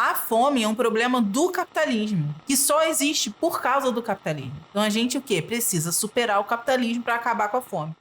A fome é um problema do capitalismo, que só existe por causa do capitalismo. Então a gente o quê? Precisa superar o capitalismo para acabar com a fome.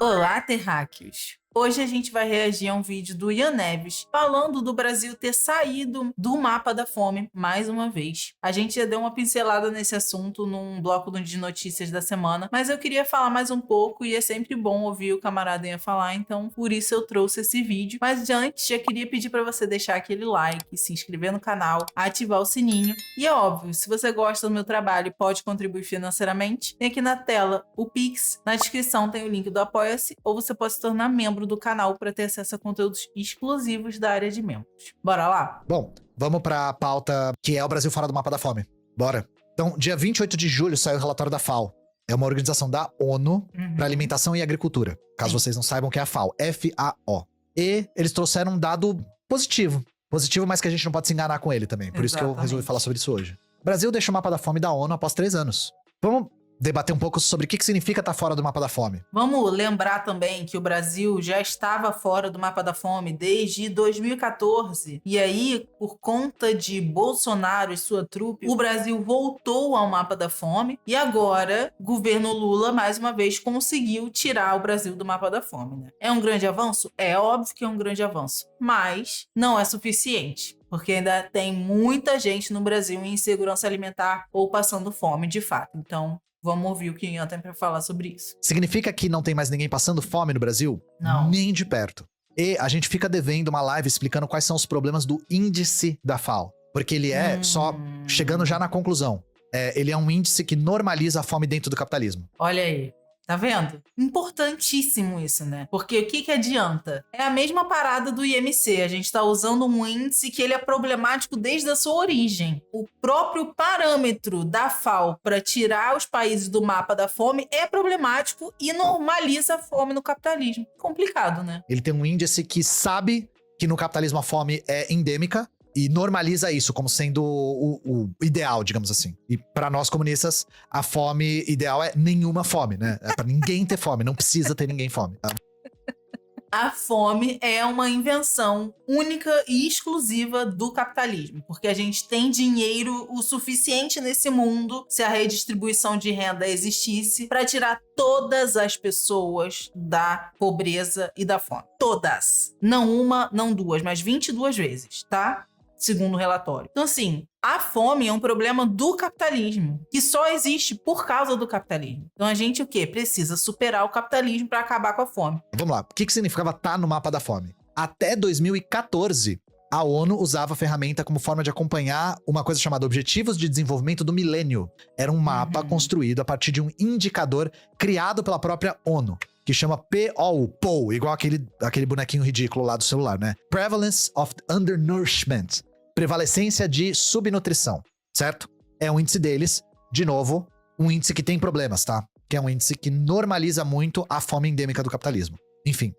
Olá, terráqueos! Hoje a gente vai reagir a um vídeo do Ian Neves falando do Brasil ter saído do mapa da fome mais uma vez. A gente já deu uma pincelada nesse assunto num bloco de notícias da semana, mas eu queria falar mais um pouco e é sempre bom ouvir o camarada Ian falar, então por isso eu trouxe esse vídeo. Mas antes, já queria pedir para você deixar aquele like, se inscrever no canal, ativar o sininho e é óbvio, se você gosta do meu trabalho e pode contribuir financeiramente, tem aqui na tela o Pix, na descrição tem o link do Apoia-se ou você pode se tornar membro do canal para ter acesso a conteúdos exclusivos da área de membros. Bora lá? Bom, vamos para a pauta que é o Brasil fora do mapa da fome. Bora. Então, dia 28 de julho saiu o relatório da FAO. É uma organização da ONU para Alimentação e Agricultura. Caso vocês não saibam o que é a FAO. F-A-O. E eles trouxeram um dado positivo. Positivo, mas que a gente não pode se enganar com ele também. Por isso que eu resolvi falar sobre isso hoje. O Brasil deixa o mapa da fome da ONU após 3 anos. Vamos debater um pouco sobre o que significa estar fora do mapa da fome. Vamos lembrar também que o Brasil já estava fora do mapa da fome desde 2014. E aí, por conta de Bolsonaro e sua trupe, o Brasil voltou ao mapa da fome. E agora, o governo Lula, mais uma vez, conseguiu tirar o Brasil do mapa da fome, né? É um grande avanço? É óbvio que é um grande avanço. Mas não é suficiente. Porque ainda tem muita gente no Brasil em insegurança alimentar ou passando fome, de fato. Então, vamos ouvir o que o Ian tem pra falar sobre isso. Significa que não tem mais ninguém passando fome no Brasil? Não. Nem de perto. E a gente fica devendo uma live explicando quais são os problemas do índice da FAO. Porque ele é, só chegando já na conclusão, ele é um índice que normaliza a fome dentro do capitalismo. Olha aí. Tá vendo? Importantíssimo isso, né? Porque o que adianta? É a mesma parada do IMC. A gente tá usando um índice que ele é problemático desde a sua origem. O próprio parâmetro da FAO para tirar os países do mapa da fome é problemático e normaliza a fome no capitalismo. Complicado, né? Ele tem um índice que sabe que no capitalismo a fome é endêmica e normaliza isso como sendo o ideal, digamos assim. E para nós comunistas, a fome ideal é nenhuma fome, né? É para ninguém ter fome, não precisa ter ninguém fome. Tá? A fome é uma invenção única e exclusiva do capitalismo, porque a gente tem dinheiro o suficiente nesse mundo, se a redistribuição de renda existisse, para tirar todas as pessoas da pobreza e da fome. Todas. Não uma, não duas, mas 22 vezes, tá? Segundo o relatório. Então, assim, a fome é um problema do capitalismo, que só existe por causa do capitalismo. Então, a gente o quê? Precisa superar o capitalismo para acabar com a fome. Vamos lá. O que significava estar no mapa da fome? Até 2014, a ONU usava a ferramenta como forma de acompanhar uma coisa chamada Objetivos de Desenvolvimento do Milênio. Era um mapa construído a partir de um indicador criado pela própria ONU, que chama POU, igual aquele bonequinho ridículo lá do celular, né? Prevalence of Undernourishment. Prevalecência de subnutrição, certo? É um índice deles, de novo, um índice que tem problemas, tá? Que é um índice que normaliza muito a fome endêmica do capitalismo. Enfim,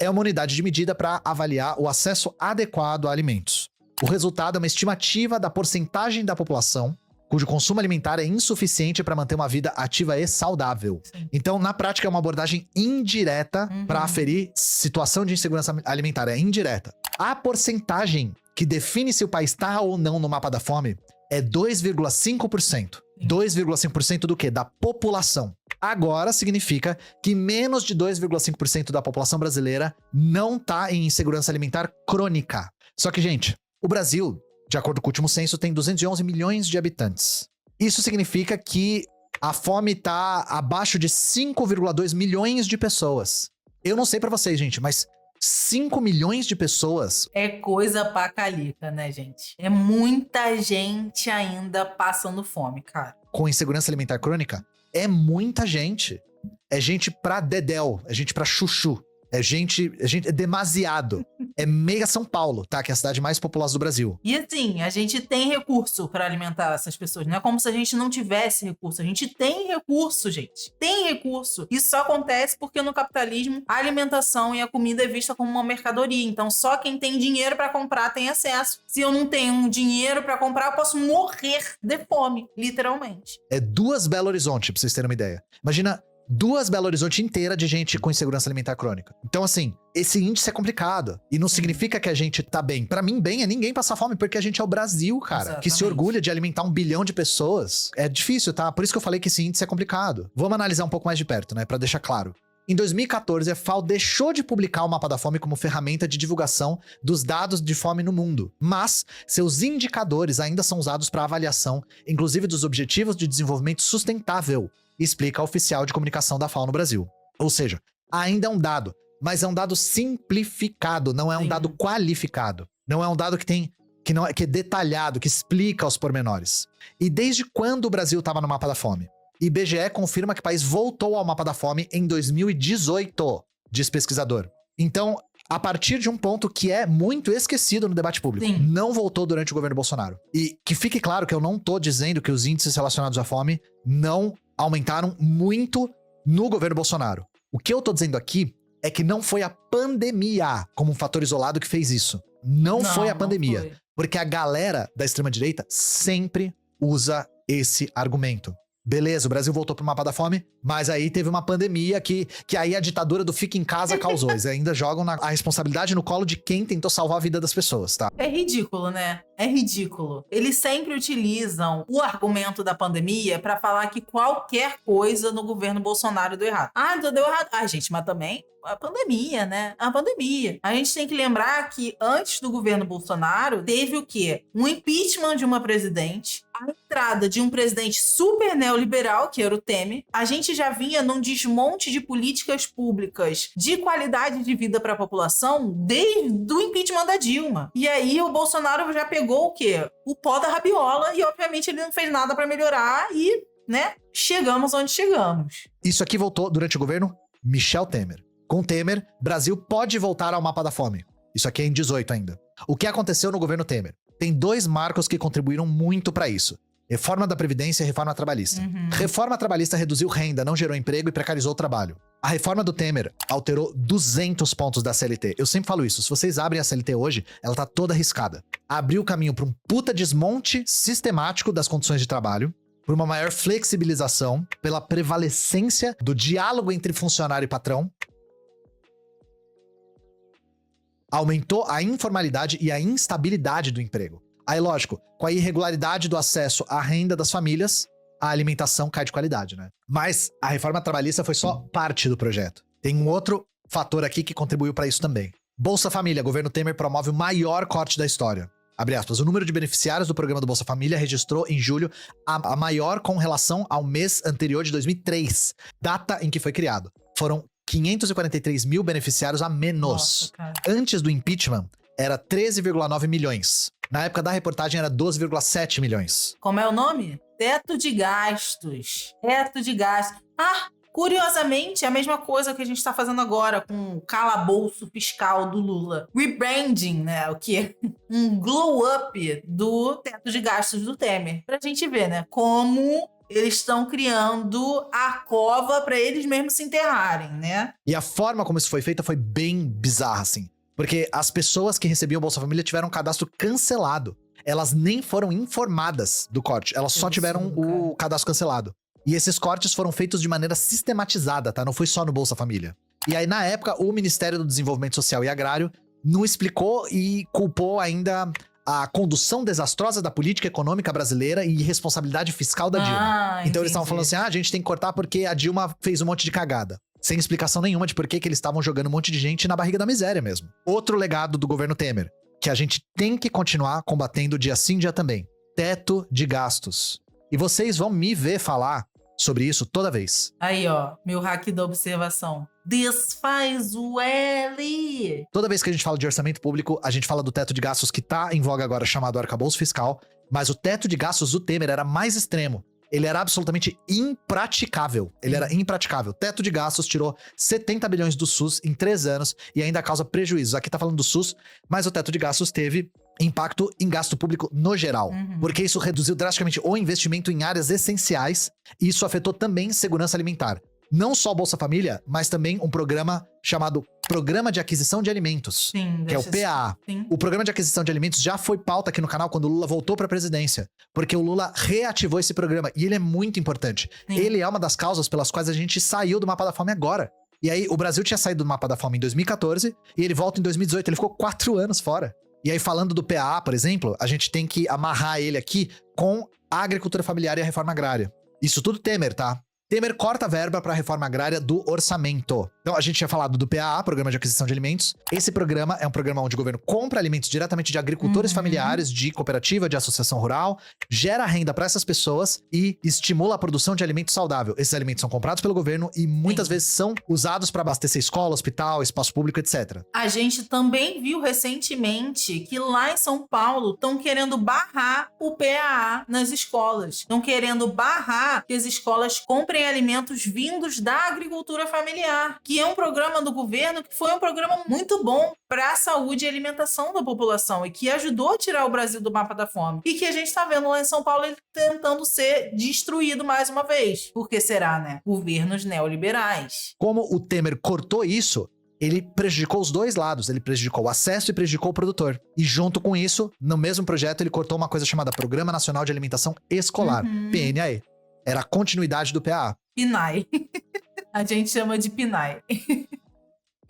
é uma unidade de medida para avaliar o acesso adequado a alimentos. O resultado é uma estimativa da porcentagem da população cujo consumo alimentar é insuficiente para manter uma vida ativa e saudável. Sim. Então, na prática, é uma abordagem indireta para aferir situação de insegurança alimentar. É indireta. A porcentagem que define se o país está ou não no mapa da fome é 2,5%. 2,5% do quê? Da população. Agora significa que menos de 2,5% da população brasileira não está em insegurança alimentar crônica. Só que, gente, o Brasil, de acordo com o último censo, tem 211 milhões de habitantes. Isso significa que a fome está abaixo de 5,2 milhões de pessoas. Eu não sei pra vocês, gente, mas 5 milhões de pessoas... É coisa pra calica, né, gente? É muita gente ainda passando fome, cara. Com insegurança alimentar crônica, é muita gente. É gente pra dedéu, é gente pra chuchu. É gente demasiado. É meia São Paulo, tá? Que é a cidade mais populosa do Brasil. E assim, a gente tem recurso para alimentar essas pessoas. Não é como se a gente não tivesse recurso. A gente tem recurso, gente. Tem recurso. Isso só acontece porque no capitalismo a alimentação e a comida é vista como uma mercadoria. Então só quem tem dinheiro para comprar tem acesso. Se eu não tenho dinheiro para comprar, eu posso morrer de fome, literalmente. É 2 Belo Horizonte, pra vocês terem uma ideia. Imagina 2 Belo Horizonte inteira de gente com insegurança alimentar crônica. Então, assim, esse índice é complicado. E não significa que a gente tá bem. Pra mim, bem é ninguém passar fome, porque a gente é o Brasil, cara. Exatamente. Que se orgulha de alimentar 1 bilhão de pessoas. É difícil, tá? Por isso que eu falei que esse índice é complicado. Vamos analisar um pouco mais de perto, né? Pra deixar claro. Em 2014, a FAO deixou de publicar o Mapa da Fome como ferramenta de divulgação dos dados de fome no mundo, mas seus indicadores ainda são usados para avaliação, inclusive dos Objetivos de Desenvolvimento Sustentável, explica a oficial de comunicação da FAO no Brasil. Ou seja, ainda é um dado, mas é um dado simplificado, não é um dado qualificado. Não é um dado que é detalhado, que explica os pormenores. E desde quando o Brasil estava no Mapa da Fome? IBGE confirma que o país voltou ao Mapa da Fome em 2018, diz pesquisador. Então, a partir de um ponto que é muito esquecido no debate público, não voltou durante o governo Bolsonaro. E que fique claro que eu não tô dizendo que os índices relacionados à fome não aumentaram muito no governo Bolsonaro. O que eu tô dizendo aqui é que não foi a pandemia como um fator isolado que fez isso. Não foi a pandemia. Foi. Porque a galera da extrema-direita sempre usa esse argumento. Beleza, o Brasil voltou pro Mapa da Fome, mas aí teve uma pandemia que aí a ditadura do fica em casa causou. Eles ainda jogam a responsabilidade no colo de quem tentou salvar a vida das pessoas, tá? É ridículo, né? É ridículo. Eles sempre utilizam o argumento da pandemia pra falar que qualquer coisa no governo Bolsonaro deu errado. Ah, então deu errado. Ah, gente, mas também a pandemia, né? A pandemia. A gente tem que lembrar que antes do governo Bolsonaro, teve o quê? Um impeachment de uma presidente, a entrada de um presidente super neoliberal, que era o Temer. A gente já vinha num desmonte de políticas públicas de qualidade de vida para a população desde o impeachment da Dilma. E aí o Bolsonaro já pegou o quê? O pó da rabiola e, obviamente, ele não fez nada para melhorar e, né, chegamos onde chegamos. Isso aqui voltou durante o governo Michel Temer. Com Temer, Brasil pode voltar ao Mapa da Fome. Isso aqui é em 18 ainda. O que aconteceu no governo Temer? Tem 2 marcos que contribuíram muito para isso. Reforma da Previdência e Reforma Trabalhista. Reforma Trabalhista reduziu renda, não gerou emprego e precarizou o trabalho. A reforma do Temer alterou 200 pontos da CLT. Eu sempre falo isso, se vocês abrem a CLT hoje, ela tá toda arriscada. Abriu o caminho para um puta desmonte sistemático das condições de trabalho, por uma maior flexibilização, pela prevalecência do diálogo entre funcionário e patrão. Aumentou a informalidade e a instabilidade do emprego. Aí, lógico, com a irregularidade do acesso à renda das famílias, a alimentação cai de qualidade, né? Mas a reforma trabalhista foi só parte do projeto. Tem um outro fator aqui que contribuiu para isso também. Bolsa Família. Governo Temer promove o maior corte da história. Abre aspas. O número de beneficiários do programa do Bolsa Família registrou em julho a maior com relação ao mês anterior de 2003, data em que foi criado. Foram 543 mil beneficiários a menos. Nossa, antes do impeachment, era 13,9 milhões. Na época da reportagem, era 12,7 milhões. Como é o nome? Teto de gastos. Teto de gastos. Ah, curiosamente, é a mesma coisa que a gente está fazendo agora com o calabouço fiscal do Lula. Rebranding, né? O que? Um glow-up do teto de gastos do Temer. Pra gente ver, né? Como eles estão criando a cova para eles mesmos se enterrarem, né? E a forma como isso foi feito foi bem bizarra, assim. Porque as pessoas que recebiam o Bolsa Família tiveram um cadastro cancelado. Elas nem foram informadas do corte. Elas só tiveram o cadastro cancelado. E esses cortes foram feitos de maneira sistematizada, tá? Não foi só no Bolsa Família. E aí, na época, o Ministério do Desenvolvimento Social e Agrário não explicou e culpou ainda a condução desastrosa da política econômica brasileira e irresponsabilidade fiscal da Dilma. Então eles estavam falando assim, a gente tem que cortar porque a Dilma fez um monte de cagada. Sem explicação nenhuma de por que eles estavam jogando um monte de gente na barriga da miséria mesmo. Outro legado do governo Temer, que a gente tem que continuar combatendo dia sim, dia também. Teto de gastos. E vocês vão me ver falar sobre isso toda vez. Aí, ó, meu hack da observação. Desfaz o L. Toda vez que a gente fala de orçamento público, a gente fala do teto de gastos que tá em voga agora, chamado arcabouço fiscal, mas o teto de gastos do Temer era mais extremo. Ele era absolutamente impraticável. Ele era impraticável. Teto de gastos tirou 70 bilhões do SUS em 3 anos e ainda causa prejuízos. Aqui tá falando do SUS, mas o teto de gastos teve impacto em gasto público no geral. Porque isso reduziu drasticamente o investimento em áreas essenciais e isso afetou também segurança alimentar. Não só o Bolsa Família, mas também um programa chamado Programa de Aquisição de Alimentos, Sim, que é o PAA. Sim. O Programa de Aquisição de Alimentos já foi pauta aqui no canal quando o Lula voltou para a presidência, porque o Lula reativou esse programa e ele é muito importante. Sim. Ele é uma das causas pelas quais a gente saiu do mapa da fome agora. E aí, o Brasil tinha saído do mapa da fome em 2014 e ele volta em 2018. Ele ficou 4 anos fora. E aí, falando do PAA, por exemplo, a gente tem que amarrar ele aqui com a agricultura familiar e a reforma agrária. Isso tudo Temer, tá? Temer corta a verba para a reforma agrária do orçamento. Então, a gente tinha falado do PAA, Programa de Aquisição de Alimentos. Esse programa é um programa onde o governo compra alimentos diretamente de agricultores familiares, de cooperativa, de associação rural, gera renda para essas pessoas e estimula a produção de alimento saudável. Esses alimentos são comprados pelo governo e muitas vezes são usados para abastecer escola, hospital, espaço público, etc. A gente também viu recentemente que lá em São Paulo estão querendo barrar o PAA nas escolas. Estão querendo barrar que as escolas comprem alimentos vindos da agricultura familiar, que é um programa do governo que foi um programa muito bom para a saúde e alimentação da população e que ajudou a tirar o Brasil do mapa da fome. E que a gente está vendo lá em São Paulo ele tentando ser destruído mais uma vez. Por que será, né? Governos neoliberais. Como o Temer cortou isso, ele prejudicou os dois lados. Ele prejudicou o acesso e prejudicou o produtor. E junto com isso, no mesmo projeto, ele cortou uma coisa chamada Programa Nacional de Alimentação Escolar, PNAE. Era a continuidade do PAA. PNAE. A gente chama de PNAE.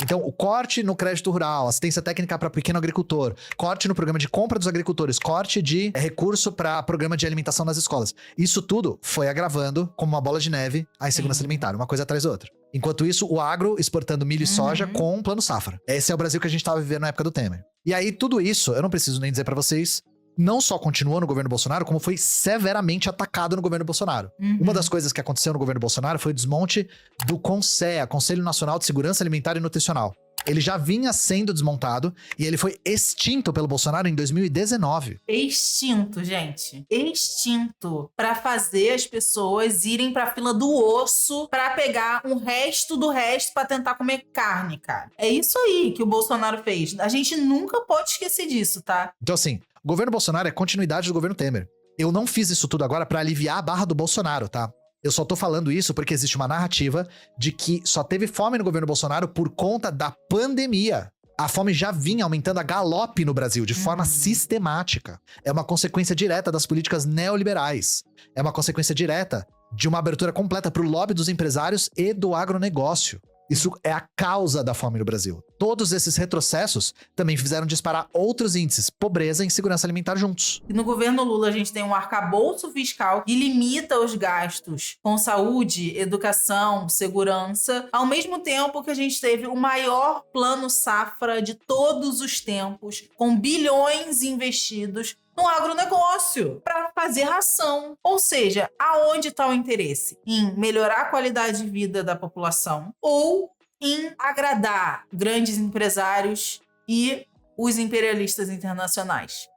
Então, o corte no crédito rural, assistência técnica para pequeno agricultor, corte no programa de compra dos agricultores, corte de recurso para programa de alimentação nas escolas. Isso tudo foi agravando, como uma bola de neve, a insegurança alimentar, uma coisa atrás da outra. Enquanto isso, o agro exportando milho e soja com plano safra. Esse é o Brasil que a gente estava vivendo na época do Temer. E aí, tudo isso, eu não preciso nem dizer para vocês, não só continuou no governo Bolsonaro, como foi severamente atacado no governo Bolsonaro. Uma das coisas que aconteceu no governo Bolsonaro foi o desmonte do CONSEA, Conselho Nacional de Segurança Alimentar e Nutricional. Ele já vinha sendo desmontado e ele foi extinto pelo Bolsonaro em 2019. Extinto, gente. Extinto. Pra fazer as pessoas irem pra fila do osso pra pegar um resto do resto pra tentar comer carne, cara. É isso aí que o Bolsonaro fez. A gente nunca pode esquecer disso, tá? Então, assim, o governo Bolsonaro é continuidade do governo Temer. Eu não fiz isso tudo agora pra aliviar a barra do Bolsonaro, tá? Eu só tô falando isso porque existe uma narrativa de que só teve fome no governo Bolsonaro por conta da pandemia. A fome já vinha aumentando a galope no Brasil de forma sistemática. É uma consequência direta das políticas neoliberais. É uma consequência direta de uma abertura completa pro lobby dos empresários e do agronegócio. Isso é a causa da fome no Brasil. Todos esses retrocessos também fizeram disparar outros índices, pobreza e insegurança alimentar juntos. E no governo Lula a gente tem um arcabouço fiscal que limita os gastos com saúde, educação, segurança, ao mesmo tempo que a gente teve o maior plano safra de todos os tempos, com bilhões investidos no agronegócio para fazer ração. Ou seja, aonde está o interesse? Em melhorar a qualidade de vida da população ou em agradar grandes empresários e os imperialistas internacionais?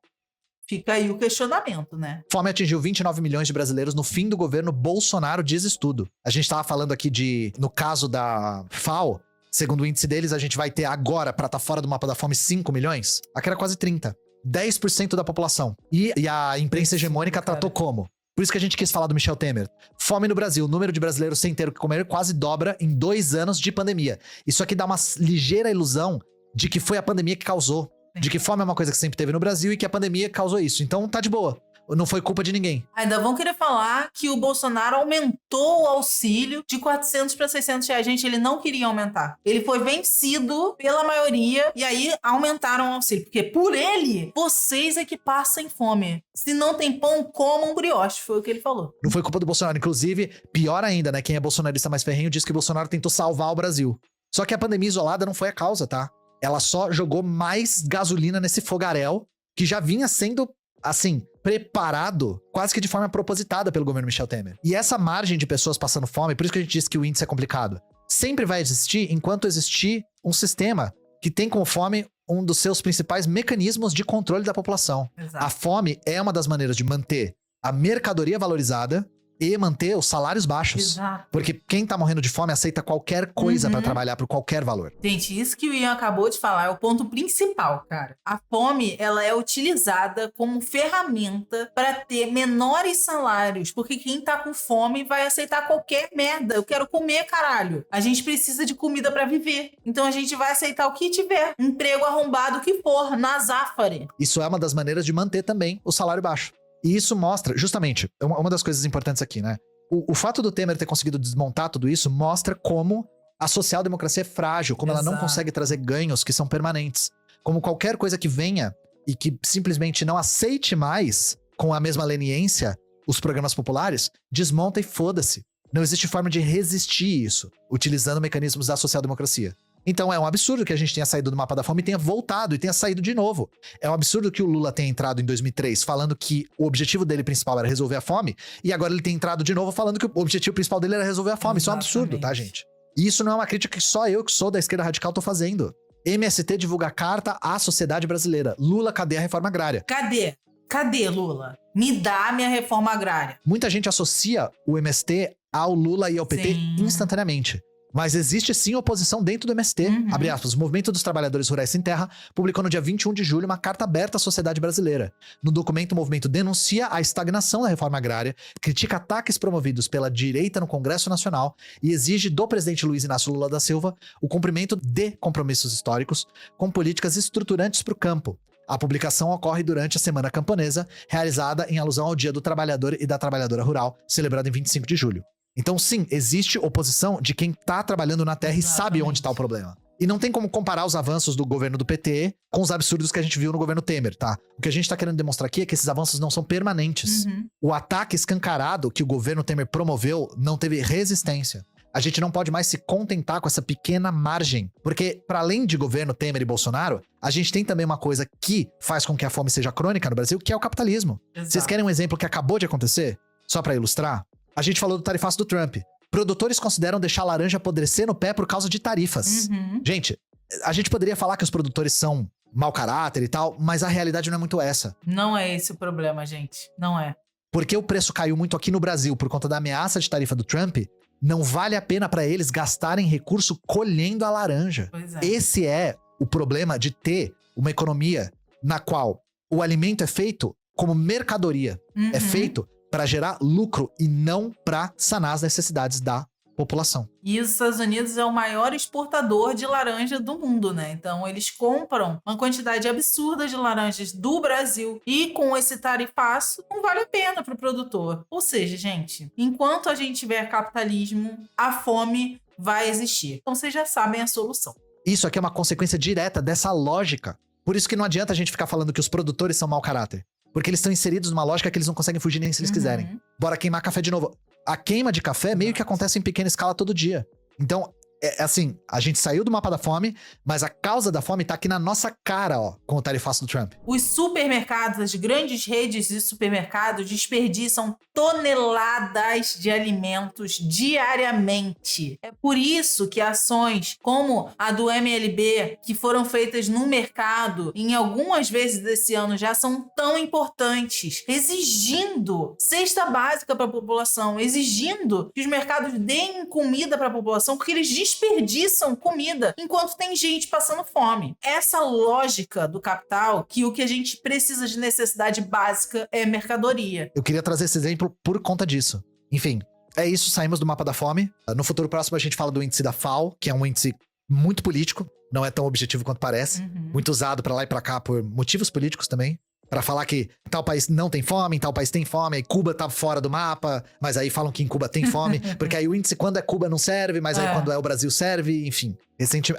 Fica aí o questionamento, né? Fome atingiu 29 milhões de brasileiros no fim do governo Bolsonaro, diz estudo. A gente estava falando aqui no caso da FAO, segundo o índice deles, a gente vai ter agora, para estar fora do mapa da fome, 5 milhões. Aqui era quase 30. 10% da população. E a imprensa hegemônica tratou como? Por isso que a gente quis falar do Michel Temer. Fome no Brasil, o número de brasileiros sem ter o que comer quase dobra em 2 anos de pandemia. Isso aqui dá uma ligeira ilusão de que foi a pandemia que causou. De que fome é uma coisa que sempre teve no Brasil e que a pandemia causou isso. Então tá de boa. Não foi culpa de ninguém. Ainda vão querer falar que o Bolsonaro aumentou o auxílio de 400 para 600 reais. Gente, ele não queria aumentar. Ele foi vencido pela maioria e aí aumentaram o auxílio. Porque por ele, vocês é que passam fome. Se não tem pão, comam brioche. Foi o que ele falou. Não foi culpa do Bolsonaro. Inclusive, pior ainda, né? Quem é bolsonarista mais ferrenho diz que o Bolsonaro tentou salvar o Brasil. Só que a pandemia isolada não foi a causa, tá? Ela só jogou mais gasolina nesse fogaréu que já vinha sendo, assim, preparado quase que de forma propositada pelo governo Michel Temer. E essa margem de pessoas passando fome, por isso que a gente diz que o índice é complicado, sempre vai existir enquanto existir um sistema que tem como fome um dos seus principais mecanismos de controle da população. Exato. A fome é uma das maneiras de manter a mercadoria valorizada e manter os salários baixos. Exato. Porque quem tá morrendo de fome aceita qualquer coisa pra trabalhar por qualquer valor. Gente, isso que o Ian acabou de falar é o ponto principal, cara. A fome, ela é utilizada como ferramenta para ter menores salários, porque quem tá com fome vai aceitar qualquer merda. Eu quero comer, caralho. A gente precisa de comida para viver. Então a gente vai aceitar o que tiver. Emprego arrombado que for, na Zafari. Isso é uma das maneiras de manter também o salário baixo. E isso mostra, justamente, uma das coisas importantes aqui, né? O fato do Temer ter conseguido desmontar tudo isso mostra como a social-democracia é frágil, como ela não consegue trazer ganhos que são permanentes. Como qualquer coisa que venha e que simplesmente não aceite mais, com a mesma leniência, os programas populares, desmonta e foda-se. Não existe forma de resistir isso, utilizando mecanismos da social-democracia. Então é um absurdo que a gente tenha saído do mapa da fome e tenha voltado e tenha saído de novo. É um absurdo que o Lula tenha entrado em 2003 falando que o objetivo dele principal era resolver a fome e agora ele tem entrado de novo falando que o objetivo principal dele era resolver a fome. Isso é um absurdo, tá, gente? E isso não é uma crítica que só eu, que sou da esquerda radical, tô fazendo. MST divulga carta à sociedade brasileira. Lula, cadê a reforma agrária? Cadê? Cadê, Lula? Me dá a minha reforma agrária. Muita gente associa o MST ao Lula e ao PT Sim. instantaneamente. Mas existe sim oposição dentro do MST. Abre aspas, o Movimento dos Trabalhadores Rurais Sem Terra publicou no dia 21 de julho uma carta aberta à sociedade brasileira. No documento, o movimento denuncia a estagnação da reforma agrária, critica ataques promovidos pela direita no Congresso Nacional e exige do presidente Luiz Inácio Lula da Silva o cumprimento de compromissos históricos com políticas estruturantes para o campo. A publicação ocorre durante a Semana Camponesa, realizada em alusão ao Dia do Trabalhador e da Trabalhadora Rural, celebrado em 25 de julho. Então, sim, existe oposição de quem tá trabalhando na terra e sabe onde tá o problema. E não tem como comparar os avanços do governo do PT com os absurdos que a gente viu no governo Temer, tá? O que a gente tá querendo demonstrar aqui é que esses avanços não são permanentes. O ataque escancarado que o governo Temer promoveu não teve resistência. A gente não pode mais se contentar com essa pequena margem. Porque, para além de governo Temer e Bolsonaro, a gente tem também uma coisa que faz com que a fome seja crônica no Brasil, que é o capitalismo. Exato. Vocês querem um exemplo que acabou de acontecer? Só pra ilustrar? A gente falou do tarifaço do Trump. Produtores consideram deixar a laranja apodrecer no pé por causa de tarifas. Gente, a gente poderia falar que os produtores são mau caráter e tal, mas a realidade não é muito essa. Não é esse o problema, gente. Não é. Porque o preço caiu muito aqui no Brasil por conta da ameaça de tarifa do Trump, não vale a pena pra eles gastarem recurso colhendo a laranja. Pois é. Esse é o problema de ter uma economia na qual o alimento é feito como mercadoria. É feito para gerar lucro e não para sanar as necessidades da população. E os Estados Unidos é o maior exportador de laranja do mundo, né? Então eles compram uma quantidade absurda de laranjas do Brasil e com esse tarifaço não vale a pena para o produtor. Ou seja, gente, enquanto a gente tiver capitalismo, a fome vai existir. Então vocês já sabem a solução. Isso aqui é uma consequência direta dessa lógica. Por isso que não adianta a gente ficar falando que os produtores são mau caráter. Porque eles estão inseridos numa lógica que eles não conseguem fugir nem se eles quiserem. Bora queimar café de novo. A queima de café meio que acontece em pequena escala todo dia. Então, é assim, a gente saiu do mapa da fome, mas a causa da fome tá aqui na nossa cara, ó, com o tarifaço do Trump. Os supermercados, as grandes redes de supermercados desperdiçam toneladas de alimentos diariamente. É por isso que ações como a do MLB, que foram feitas no mercado, em algumas vezes desse ano já são tão importantes, exigindo cesta básica para a população, exigindo que os mercados deem comida para a população, porque eles desperdiçam comida enquanto tem gente passando fome. Essa lógica do capital, que o que a gente precisa de necessidade básica é mercadoria. Eu queria trazer esse exemplo por conta disso. Enfim, é isso, saímos do mapa da fome. No futuro próximo a gente fala do índice da FAO, que é um índice muito político, não é tão objetivo quanto parece, muito usado pra lá e pra cá por motivos políticos também. Pra falar que tal país não tem fome, em tal país tem fome, aí Cuba tá fora do mapa, mas aí falam que em Cuba tem fome, porque aí o índice quando é Cuba não serve, mas aí quando é o Brasil serve, enfim.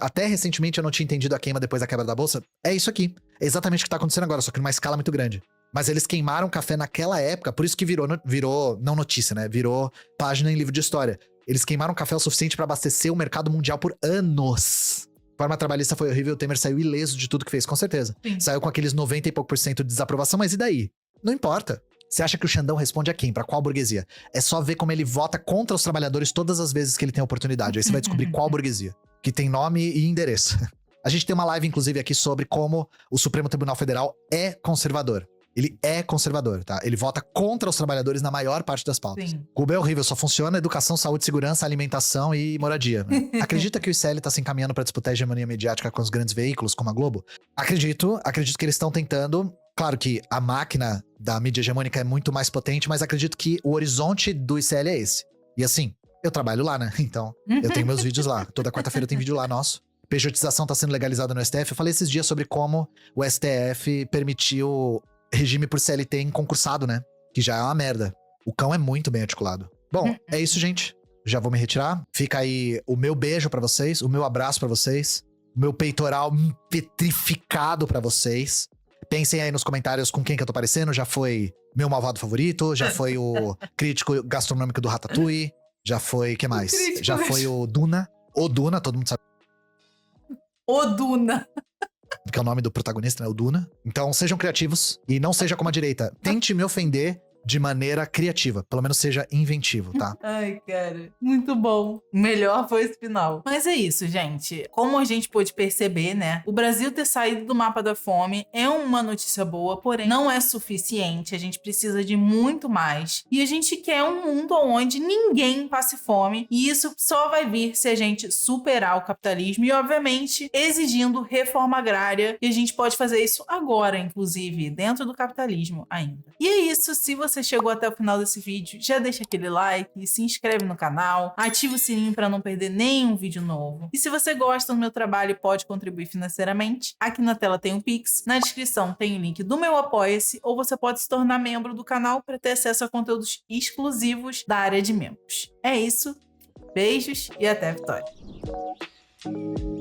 Até recentemente eu não tinha entendido a queima depois da quebra da bolsa. É isso aqui. É exatamente o que tá acontecendo agora, só que numa escala muito grande. Mas eles queimaram café naquela época, por isso que virou não notícia, né? Virou página em livro de história. Eles queimaram café o suficiente pra abastecer o mercado mundial por anos. A reforma trabalhista foi horrível, o Temer saiu ileso de tudo que fez, com certeza. Sim. Saiu com aqueles 90 e pouco % de desaprovação, mas e daí? Não importa. Você acha que o Xandão responde a quem? Pra qual burguesia? É só ver como ele vota contra os trabalhadores todas as vezes que ele tem a oportunidade. Aí você vai descobrir qual burguesia, que tem nome e endereço. A gente tem uma live, inclusive, aqui sobre como o Supremo Tribunal Federal é conservador. Ele é conservador, tá? Ele vota contra os trabalhadores na maior parte das pautas. Sim. Cuba é horrível, só funciona educação, saúde, segurança, alimentação e moradia. Né? Acredita que o ICL tá se encaminhando pra disputar a hegemonia mediática com os grandes veículos, como a Globo? Acredito que eles estão tentando. Claro que a máquina da mídia hegemônica é muito mais potente, mas acredito que o horizonte do ICL é esse. E assim, eu trabalho lá, né? Então, eu tenho meus vídeos lá. Toda quarta-feira tem vídeo lá nosso. Pejotização tá sendo legalizada no STF. Eu falei esses dias sobre como o STF permitiu regime por CLT em concursado, né? Que já é uma merda. O cão é muito bem articulado. Bom, é isso, gente. Já vou me retirar. Fica aí o meu beijo pra vocês, o meu abraço pra vocês, o meu peitoral petrificado pra vocês. Pensem aí nos comentários com quem que eu tô parecendo. Já foi meu malvado favorito, já foi o crítico gastronômico do Ratatouille, já foi, que mais? Já foi o Duna. O Duna, todo mundo sabe. O Duna. Que é o nome do protagonista, né? O Duna. Então, sejam criativos e não seja como a direita. Tente me ofender de maneira criativa. Pelo menos seja inventivo, tá? Ai, cara. Muito bom. Melhor foi esse final. Mas é isso, gente. Como a gente pôde perceber, né? O Brasil ter saído do mapa da fome é uma notícia boa, porém não é suficiente. A gente precisa de muito mais. E a gente quer um mundo onde ninguém passe fome. E isso só vai vir se a gente superar o capitalismo e, obviamente, exigindo reforma agrária. E a gente pode fazer isso agora, inclusive, dentro do capitalismo ainda. E é isso. Se você chegou até o final desse vídeo, já deixa aquele like, se inscreve no canal, ativa o sininho para não perder nenhum vídeo novo. E se você gosta do meu trabalho e pode contribuir financeiramente, aqui na tela tem o Pix, na descrição tem o link do meu Apoia-se, ou você pode se tornar membro do canal para ter acesso a conteúdos exclusivos da área de membros. É isso, beijos e até a vitória!